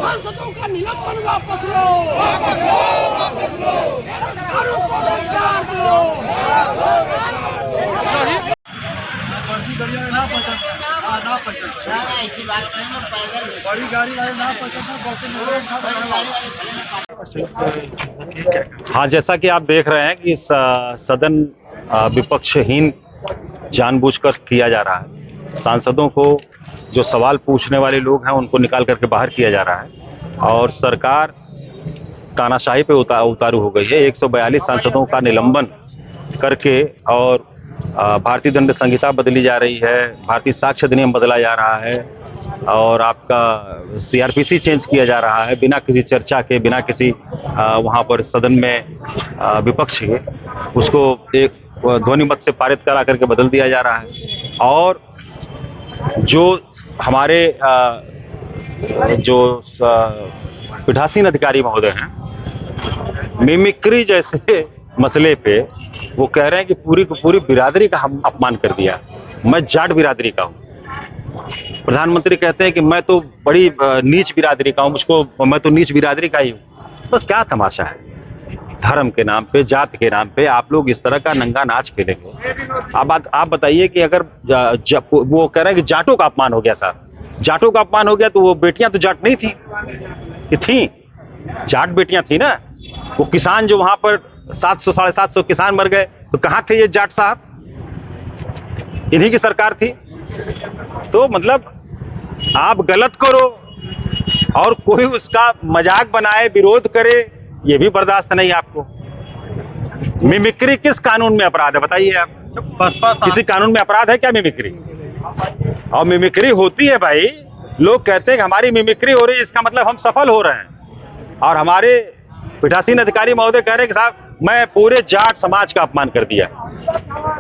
सांसदों का निलंबन वापस लो, बेरोजगारों को रोजगार दो। बड़ी गाड़ी वाले ना हाँ, जैसा कि आप देख रहे हैं कि सदन विपक्षहीन जानबूझकर किया जा रहा है। सांसदों को जो सवाल पूछने वाले लोग हैं उनको निकाल करके बाहर किया जा रहा है और सरकार तानाशाही पे उतारू हो गई है। 142 सांसदों का निलंबन करके और भारतीय दंड संहिता बदली जा रही है, भारतीय साक्ष्य अधिनियम बदला जा रहा है और आपका सीआरपीसी चेंज किया जा रहा है बिना किसी चर्चा के, बिना किसी वहां पर सदन में विपक्ष के उसको एक ध्वनि मत से पारित करा करके बदल दिया जा रहा है। और जो हमारे जो पीठासीन अधिकारी महोदय हैं, मिमिक्री जैसे मसले पे वो कह रहे हैं कि पूरी को पूरी बिरादरी का हम अपमान कर दिया। मैं जाट बिरादरी का हूँ। प्रधानमंत्री कहते हैं कि मैं तो बड़ी नीच बिरादरी का हूँ, मैं तो नीच बिरादरी का ही हूँ। तो क्या तमाशा है? धर्म के नाम पे, जात के नाम पे आप लोग इस तरह का नंगा नाच खेलेंगे। अब आप बताइए कि अगर वो कह रहे हैं कि जाटों का अपमान हो गया, साहब जाटों का अपमान हो गया तो वो बेटियां तो जाट नहीं थी कि थी? जाट बेटियां थी ना। वो किसान जो वहां पर 700 750 किसान मर गए तो कहां थे ये जाट साहब? इन्हीं की सरकार थी। तो मतलब आप गलत करो और कोई उसका मजाक बनाए, विरोध करे, ये भी बर्दाश्त नहीं आपको। मिमिक्री किस कानून में अपराध है बताइए आप? किसी कानून में अपराध है क्या मिमिक्री? और मिमिक्री होती है भाई, लोग कहते हैं कि हमारी मिमिक्री हो रही है, इसका मतलब हम सफल हो रहे हैं। और हमारे पीठासीन अधिकारी महोदय कह रहे हैं कि साहब मैं पूरे जाट समाज का अपमान कर दिया।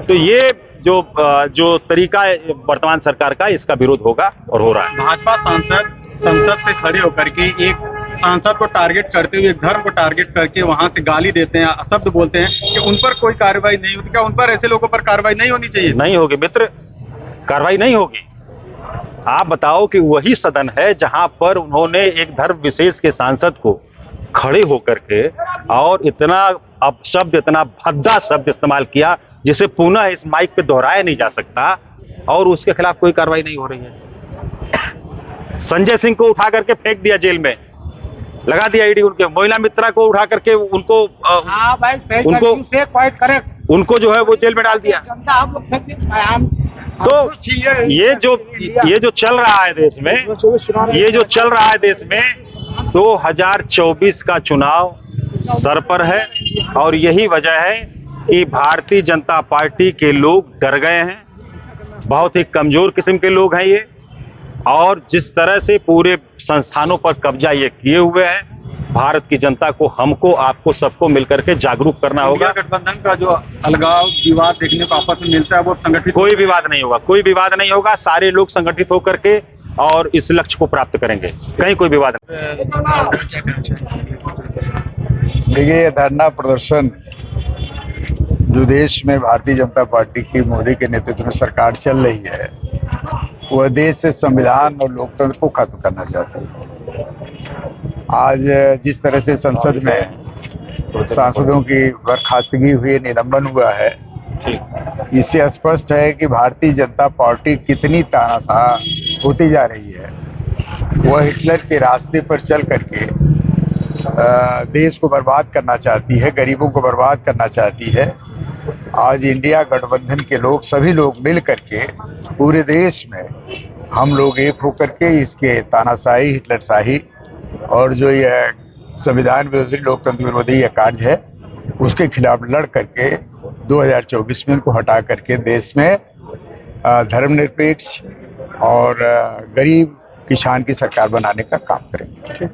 तो ये जो तरीका है वर्तमान सरकार का, इसका विरोध होगा और हो रहा है। भाजपा सांसद संसद से खड़े होकर के एक सांसद को टारगेट करते हुए, धर्म को टारगेट करके वहां से गाली देते हैं, शब्द बोलते हैं कि उन पर कोई कार्रवाई नहीं होती। क्या उन पर, ऐसे लोगों पर कार्रवाई नहीं होनी चाहिए? नहीं होगी मित्र, कार्रवाई नहीं होगी। आप बताओ कि वही सदन है जहां पर उन्होंने एक धर्म विशेष के सांसद को खड़े होकर के और इतना अपशब्द, इतना भद्दा शब्द इस्तेमाल किया जिसे पुनः इस माइक पे दोहराया नहीं जा सकता, और उसके खिलाफ कोई कार्रवाई नहीं हो रही है। संजय सिंह को उठा करके फेंक दिया जेल में, लगा दिया ईडी। उनके मोइला मित्रा को उठा करके उनको जो है वो जेल में डाल दिया। तो ये जो चल रहा है देश में, ये जो चल रहा है देश में, 2024 का चुनाव सर पर है और यही वजह है कि भारतीय जनता पार्टी के लोग डर गए हैं। बहुत ही कमजोर किस्म के लोग हैं ये, और जिस तरह से पूरे संस्थानों पर कब्जा ये किए हुए हैं, भारत की जनता को, हमको, आपको, सबको मिलकर के जागरूक करना होगा। गठबंधन का जो अलगाव विवाद देखने को आपस में मिलता है, वो संगठित, कोई विवाद नहीं होगा, कोई विवाद नहीं होगा। सारे लोग संगठित होकर के और इस लक्ष्य को प्राप्त करेंगे, कहीं कोई विवाद नहीं। देखिए, ये धरना प्रदर्शन जो देश में भारतीय जनता पार्टी की मोदी के नेतृत्व में सरकार चल रही है, वह देश से संविधान और लोकतंत्र को खत्म करना चाहती है। आज जिस तरह से संसद में सांसदों की बर्खास्तगी हुई, निलंबन हुआ है, इससे स्पष्ट है कि भारतीय जनता पार्टी कितनी तानाशाह होती जा रही है। वह हिटलर के रास्ते पर चल करके देश को बर्बाद करना चाहती है, गरीबों को बर्बाद करना चाहती है। आज इंडिया गठबंधन के लोग, सभी लोग मिल करके पूरे देश में हम लोग एक होकर के इसके तानाशाही, हिटलरशाही और जो यह संविधान विरोधी, लोकतंत्र विरोधी यह कार्य है, उसके खिलाफ लड़ करके 2024 में इनको हटा करके देश में धर्मनिरपेक्ष और गरीब किसान की सरकार बनाने का काम करेंगे।